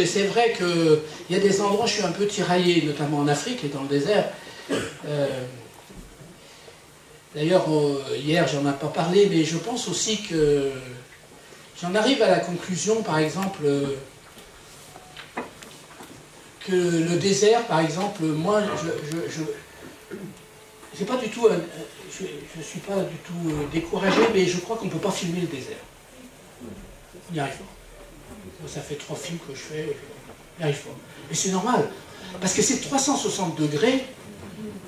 C'est vrai qu'il y a des endroits où je suis un peu tiraillé, notamment en Afrique et dans le désert. D'ailleurs, hier, j'en ai pas parlé, mais je pense aussi que j'en arrive à la conclusion, par exemple, que le désert, par exemple, moi, je pas du tout, je suis pas du tout découragé, mais je crois qu'on ne peut pas filmer le désert. On n'y arrive pas. Moi, ça fait 3 films que je fais, on n'y arrive pas. Et c'est normal, parce que c'est 360 degrés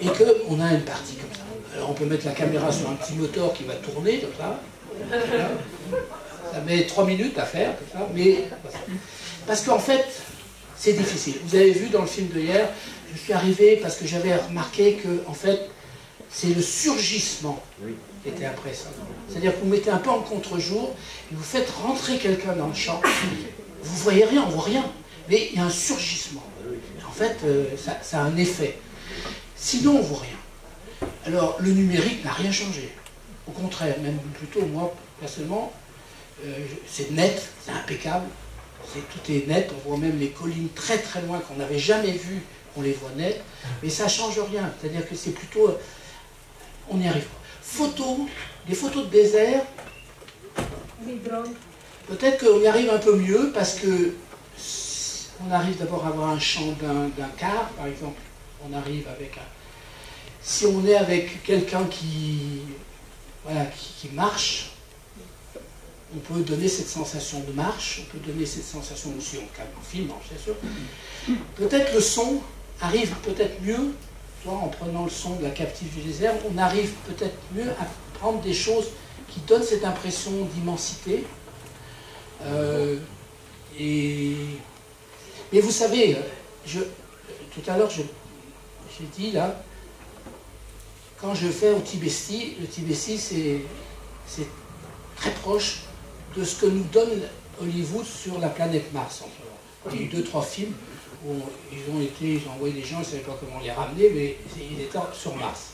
et qu'on a une partie comme ça. Alors on peut mettre la caméra sur un petit moteur qui va tourner comme ça. Voilà. Ça met 3 minutes à faire, comme ça, mais parce qu'en fait, c'est difficile. Vous avez vu dans le film de hier, je suis arrivé parce que j'avais remarqué que, en fait, c'est le surgissement qui était impressionnant. C'est-à-dire que vous mettez un peu en contre-jour et vous faites rentrer quelqu'un dans le champ. Vous ne voyez rien, on ne voit rien. Mais il y a un surgissement. En fait, ça a un effet. Sinon, on ne voit rien. Alors, le numérique n'a rien changé. Au contraire, même plutôt, moi, personnellement, c'est net, c'est impeccable. Tout est net, on voit même les collines très très loin qu'on n'avait jamais vues, on les voit net. Mais ça ne change rien. C'est-à-dire que c'est plutôt... on n'y arrive pas. Des photos de désert, peut-être qu'on y arrive un peu mieux parce que on arrive d'abord à avoir un champ d'un quart, par exemple. On arrive avec un... Si on est avec quelqu'un qui marche, on peut donner cette sensation de marche, on peut donner cette sensation aussi en film, bien sûr. Peut-être le son arrive peut-être mieux, en prenant le son de la captive du désert, on arrive peut-être mieux à prendre des choses qui donnent cette impression d'immensité. Mais vous savez, tout à l'heure, j'ai dit là, quand je fais au Tibesti, le Tibesti c'est très proche de ce que nous donne Hollywood sur la planète Mars. Il y a eu 2-3 films où ils ont envoyé des gens, ils ne savaient pas comment les ramener, mais ils étaient sur Mars.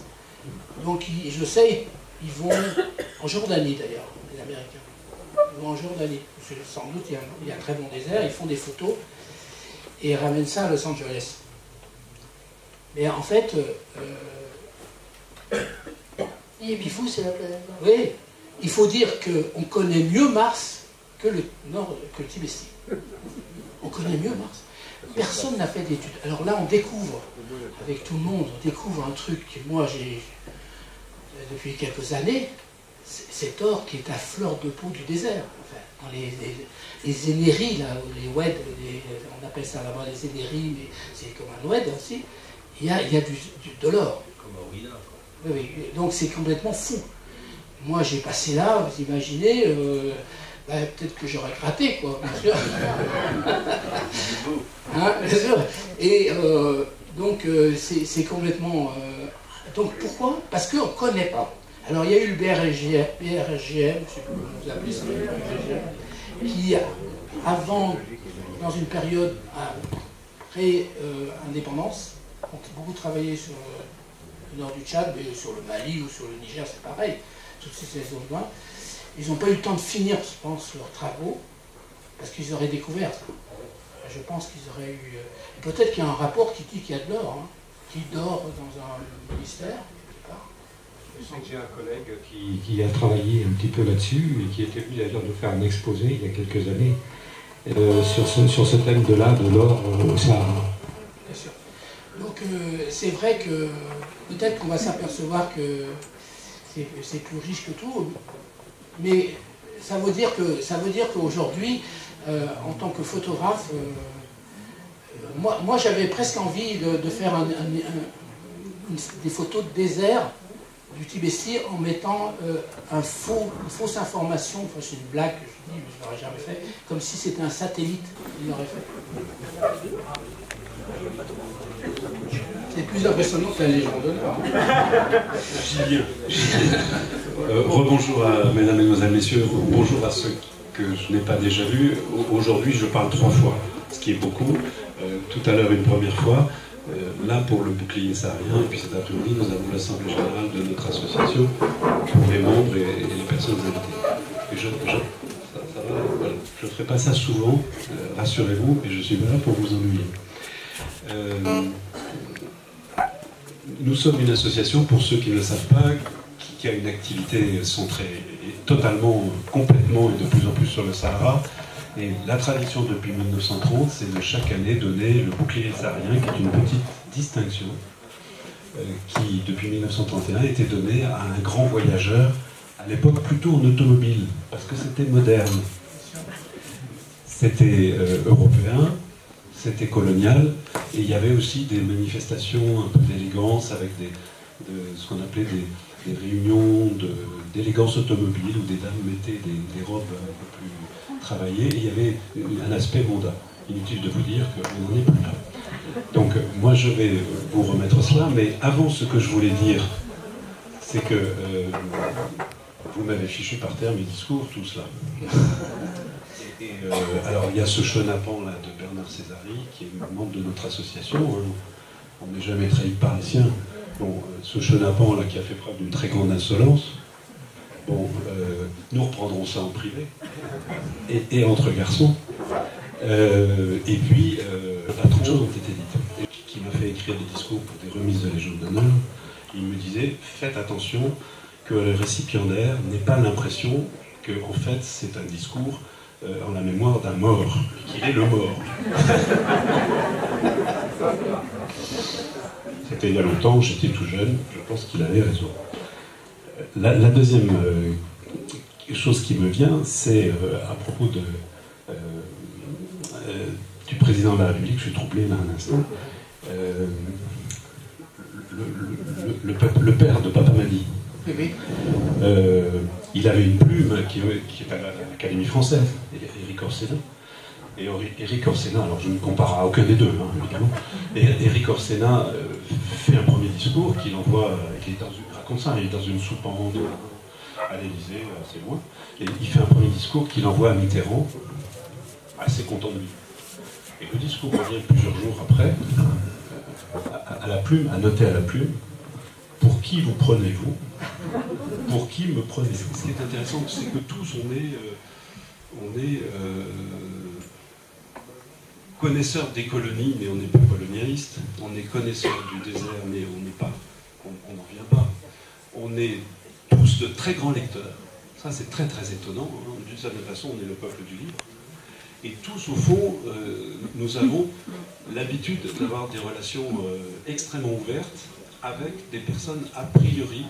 Donc je sais, ils vont en Jordanie d'ailleurs, les Américains. Ils vont en Jordanie. Sans doute, il y a un très bon désert, ils font des photos et ils ramènent ça à Los Angeles. Mais en fait, il faut, c'est la planète Mars. Oui, il faut dire qu'on connaît mieux Mars que le Tibesti. On connaît mieux Mars. Personne n'a fait d'études. Alors là, on découvre, avec tout le monde, on découvre un truc que moi j'ai, depuis quelques années, cet or qui est à fleur de peau du désert. Enfin, dans les énéries, là, les oueds, on appelle ça là-bas les énéries, mais c'est comme un oued aussi, il y a de l'or. Comme Aurina, quoi. Oui, donc c'est complètement fou. Moi j'ai passé là, vous imaginez, peut-être que j'aurais gratté, quoi, bien sûr. Hein, bien sûr. Et donc c'est complètement... donc pourquoi? Parce qu'on ne connaît pas. Alors il y a eu le BRGM, je ne sais plus comment vous appelez ça, qui avant, dans une période pré-indépendance, ont beaucoup travaillé sur le nord du Tchad, mais sur le Mali ou sur le Niger, c'est pareil, toutes ces zones-là. Ils n'ont pas eu le temps de finir, je pense, leurs travaux, parce qu'ils auraient découvert ça. Je pense qu'ils auraient eu... Peut-être qu'il y a un rapport qui dit qu'il y a de l'or, hein, qui dort dans un ministère, quelque part. Je sais que j'ai un collègue qui a travaillé un petit peu là-dessus, et qui était venu d'ailleurs de faire un exposé il y a quelques années, sur ce thème de l'or au Sahara. Bien sûr. Donc c'est vrai que peut-être qu'on va s'apercevoir que c'est plus riche que tout, mais ça veut dire qu'aujourd'hui, en tant que photographe, moi j'avais presque envie de faire des photos de désert du Tibesti en mettant une fausse information, enfin, c'est une blague que je dis, mais je ne l'aurais jamais fait, comme si c'était un satellite qui l'aurait fait. C'est plus impressionnant que la légende d'honneur. J'y viens. Rebonjour à mesdames, mesdemoiselles, messieurs. Bonjour à ceux que je n'ai pas déjà vus. Aujourd'hui, je parle 3 fois, ce qui est beaucoup. Tout à l'heure, une première fois. Là, pour le bouclier saharien. Et puis cet après-midi, nous avons l'Assemblée générale de notre association pour les membres et les personnes invitées. Et ça va, voilà. Je ne ferai pas ça souvent, rassurez-vous, et je suis pas là pour vous ennuyer. Nous sommes une association, pour ceux qui ne le savent pas, qui a une activité centrée totalement, complètement et de plus en plus sur le Sahara. Et la tradition depuis 1930, c'est de chaque année donner le bouclier saharien, qui est une petite distinction, qui depuis 1931 était donnée à un grand voyageur, à l'époque plutôt en automobile, parce que c'était moderne. C'était européen, c'était colonial, et il y avait aussi des manifestations un peu d'élégance avec ce qu'on appelait des réunions d'élégance automobile, où des dames mettaient des robes un peu plus travaillées, et il y avait un aspect mondain. Inutile de vous dire qu'on n'en est plus là. Donc moi je vais vous remettre cela, mais avant ce que je voulais dire, c'est que vous m'avez fichu par terre mes discours, tout cela. Alors il y a ce chenapan là de Bernard Césari, qui est membre de notre association, hein. On n'est jamais trahi par les siens. Bon, ce chenapan là qui a fait preuve d'une très grande insolence, bon, nous reprendrons ça en privé, et entre garçons. Et puis, trop de choses ont été dites. Et qui m'a fait écrire des discours pour des remises de Légion d'honneur, il me disait, faites attention que le récipiendaire n'ait pas l'impression que, en fait, c'est un discours en la mémoire d'un mort, qu'il est le mort. C'était il y a longtemps, j'étais tout jeune, je pense qu'il avait raison. La deuxième chose qui me vient, c'est à propos du président de la République, je suis troublé là un instant, le père de Papa Madi. Il avait une plume qui est à l'Académie française, Éric Orsena. Et Éric Orsena, alors je ne compare à aucun des deux, hein, évidemment, et Éric Orsena fait un premier discours qu'il envoie, raconte ça, il est dans une soupente à l'Élysée, assez loin, et il fait un premier discours qu'il envoie à Mitterrand, assez content de lui. Et le discours revient plusieurs jours après, à la plume, à noter à la plume, pour qui vous prenez-vous? Pour qui me prenez-vous? Ce qui est intéressant, c'est que tous, on est connaisseurs des colonies, mais on n'est pas colonialistes. On est connaisseurs du désert, mais on n'en vient pas. On est tous de très grands lecteurs. Ça, c'est très très étonnant. Hein. D'une certaine façon, on est le peuple du livre. Et tous, au fond, nous avons l'habitude d'avoir des relations extrêmement ouvertes avec des personnes a priori,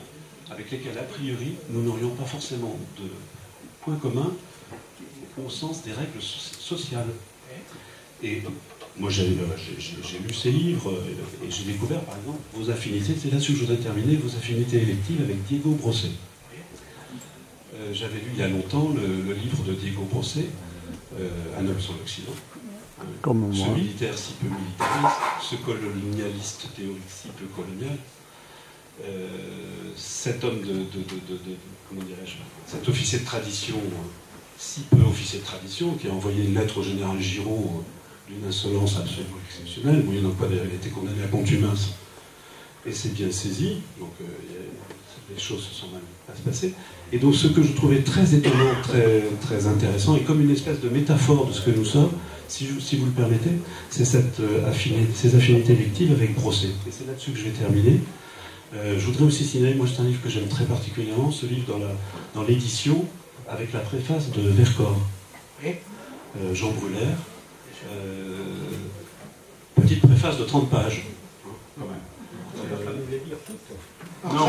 avec lesquelles a priori nous n'aurions pas forcément de points communs au sens des règles sociales. Et moi j'ai lu ces livres et j'ai découvert par exemple vos affinités, c'est là-dessus que je voudrais terminer, vos affinités électives avec Diego Brosset. J'avais lu il y a longtemps le livre de Diego Brosset, Un homme sur l'Occident. Ce militaire si peu militariste, ce colonialiste théorique si peu colonial, cet homme comment dirais-je, cet officier de tradition, si peu officier de tradition, qui a envoyé une lettre au général Giraud d'une insolence absolument exceptionnelle, moyennant quoi d'ailleurs il a été condamné à contumace, et c'est bien saisi, donc les choses se sont mal passées. Et donc ce que je trouvais très étonnant, très, très intéressant, et comme une espèce de métaphore de ce que nous sommes, si vous le permettez, c'est ces affinités électives avec Brosset. Et c'est là-dessus que je vais terminer. Je voudrais aussi signaler, moi c'est un livre que j'aime très particulièrement, ce livre dans l'édition, avec la préface de Vercors. Jean Brulaire. Petite préface de 30 pages. Quand même. Non,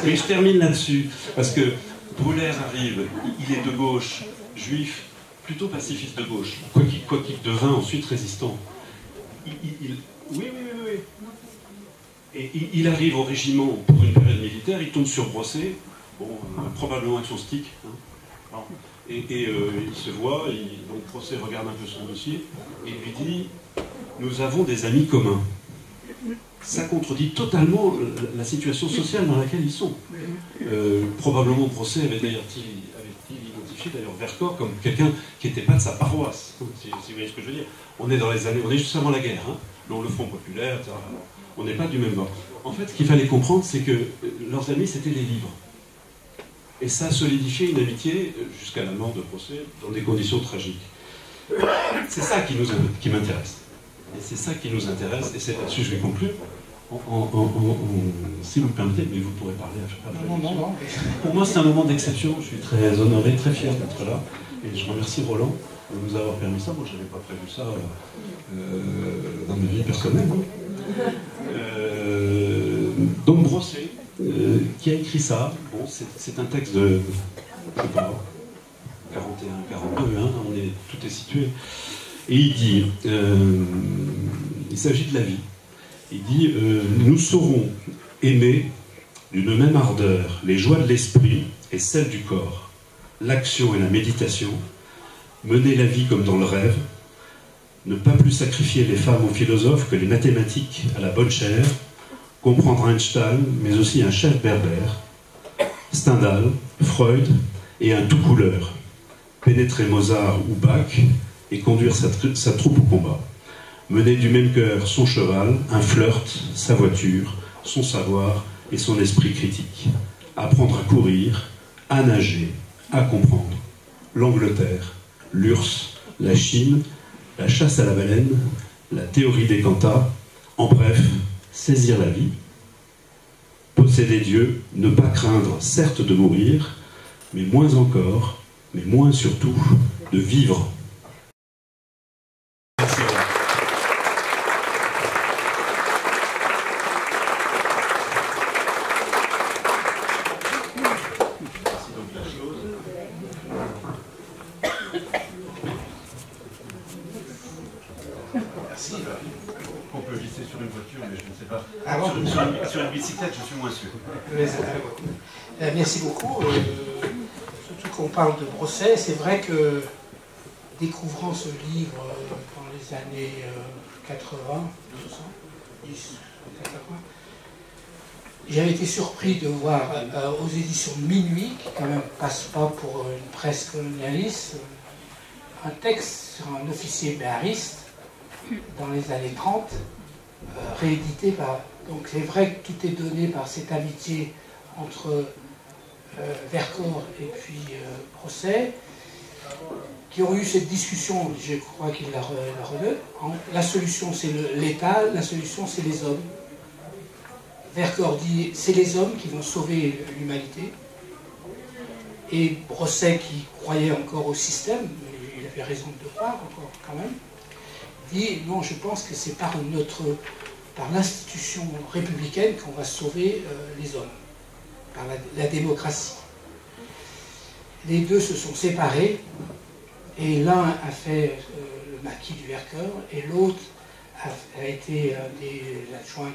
mais je termine là-dessus, parce que Brulaire arrive, il est de gauche, juif, plutôt pacifiste de gauche, quoi qu'il devint ensuite résistant. Oui. Et il arrive au régiment pour une période militaire, il tombe sur Brosset, bon, probablement avec son stick, hein. Et il se voit, donc Brosset regarde un peu son dossier, et lui dit « Nous avons des amis communs ». Ça contredit totalement la situation sociale dans laquelle ils sont. Probablement Brosset avait identifié d'ailleurs Vercors comme quelqu'un qui n'était pas de sa paroisse, si vous voyez ce que je veux dire. On est dans les années, on est juste avant la guerre, hein. Donc le Front populaire, etc. On n'est pas du même bord. En fait, ce qu'il fallait comprendre, c'est que leurs amis, c'était les livres. Et ça a solidifié une amitié jusqu'à la mort de Brosset dans des conditions tragiques. C'est ça qui m'intéresse. Et c'est ça qui nous intéresse, et c'est là-dessus que je vais conclure. Si vous me permettez, mais vous pourrez parler après. Non. Pour moi, c'est un moment d'exception. Je suis très honoré, très fier d'être là. Et je remercie Roland de nous avoir permis ça. Moi, je n'avais pas prévu ça dans ma vie personnelle. Donc, Brosset, qui a écrit ça, bon, c'est un texte de, je sais pas, 41, 42, hein, tout est situé. Et il dit, il s'agit de la vie. Il dit, nous saurons aimer d'une même ardeur les joies de l'esprit et celles du corps, l'action et la méditation, mener la vie comme dans le rêve, ne pas plus sacrifier les femmes aux philosophes que les mathématiques à la bonne chère, comprendre Einstein, mais aussi un chef berbère, Stendhal, Freud et un tout couleur, pénétrer Mozart ou Bach et conduire sa troupe au combat. Mener du même cœur son cheval, un flirt, sa voiture, son savoir et son esprit critique. Apprendre à courir, à nager, à comprendre. L'Angleterre, l'URSS, la Chine, la chasse à la baleine, la théorie des cantats, en bref, saisir la vie. Posséder Dieu, ne pas craindre, certes, de mourir, mais moins encore, mais moins surtout, de vivre. On peut glisser sur une voiture, mais je ne sais pas. Ah bon, sur une bicyclette, je suis moins sûr. Merci beaucoup. Surtout qu'on parle de Brosset, c'est vrai que découvrant ce livre dans les années 80, 80, j'avais été surpris de voir aux éditions de Minuit, qui quand même passe pas pour une presse colonialiste, un texte sur un officier béariste dans les années 30, réédité par... Donc c'est vrai que tout est donné par cette amitié entre Vercors et puis Brosset, qui ont eu cette discussion, je crois qu'il la relève. La solution c'est l'État, la solution c'est les hommes. Vercors dit c'est les hommes qui vont sauver l'humanité. Et Brosset, qui croyait encore au système, il avait raison de croire encore quand même, dit non, je pense que c'est par l'institution républicaine qu'on va sauver les hommes, par la démocratie. Les deux se sont séparés, et l'un a fait le maquis du Vercors, et l'autre a été un des adjoints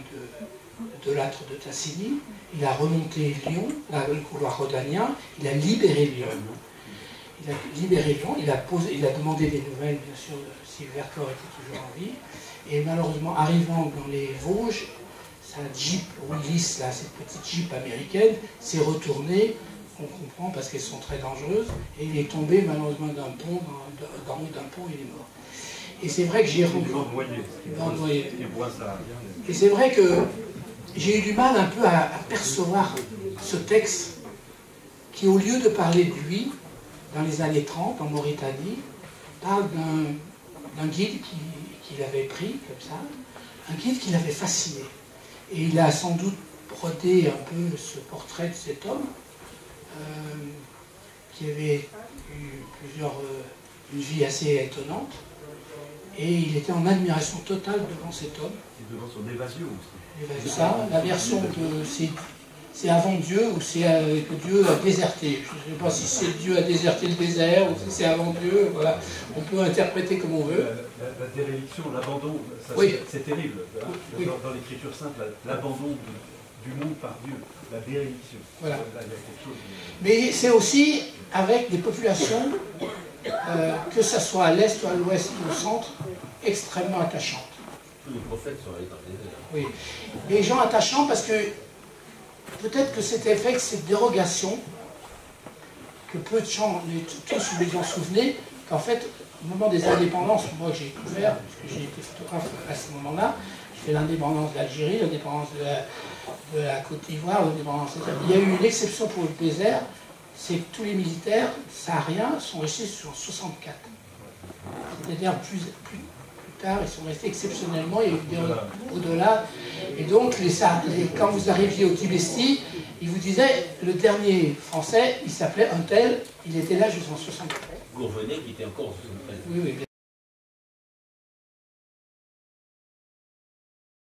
de l'âtre de Tassigny. Il a remonté Lyon, le couloir rhodanien, il a libéré Lyon. Il a demandé des nouvelles, bien sûr, si Vercors était toujours en vie. Et malheureusement, arrivant dans les Vosges, sa Jeep Willys, là, cette petite Jeep américaine, s'est retournée, on comprend, parce qu'elles sont très dangereuses, et il est tombé malheureusement d'un pont, d'en haut d'un pont, il est mort. Et c'est vrai que j'ai rencontré... Et c'est vrai que j'ai eu du mal un peu à percevoir ce texte qui, au lieu de parler de lui, dans les années 30, en Mauritanie, parle d'un guide qu'il avait pris, comme ça, un guide qui l'avait fasciné. Et il a sans doute brodé un peu ce portrait de cet homme, qui avait eu une vie assez étonnante, et il était en admiration totale devant cet homme. Et devant son évasion aussi. Ça, la version de c'est avant Dieu ou c'est que Dieu a déserté. Je ne sais pas si c'est Dieu a déserté le désert ou si c'est avant Dieu. Voilà. On peut interpréter comme on veut. La déréliction, l'abandon, oui. C'est terrible. Oui. Dans l'écriture simple, l'abandon du monde par Dieu, la déréliction. Voilà. Là, il y a quelque chose. Mais c'est aussi avec des populations, que ce soit à l'est ou à l'ouest ou au centre, extrêmement attachantes. Tous les prophètes sont allés dans le désert. Oui. Les gens attachants parce que peut-être que c'était fait que cette dérogation, que peu de gens, tous vous en souvenez, qu'en fait, au moment des indépendances, moi j'ai couvert, puisque j'ai été photographe à ce moment-là, j'ai fait l'indépendance d'Algérie, l'indépendance de la Côte d'Ivoire, l'indépendance... Il y a eu une exception pour le désert, c'est que tous les militaires sahariens sont restés sur 64. C'est-à-dire plus tard, ils sont restés exceptionnellement, il y a eu des au-delà. Et donc, quand vous arriviez au Tibesti, ils vous disaient, le dernier français, il s'appelait un tel, il était là jusqu'en 73. Gourvenet qui était encore sous le Oui, oui.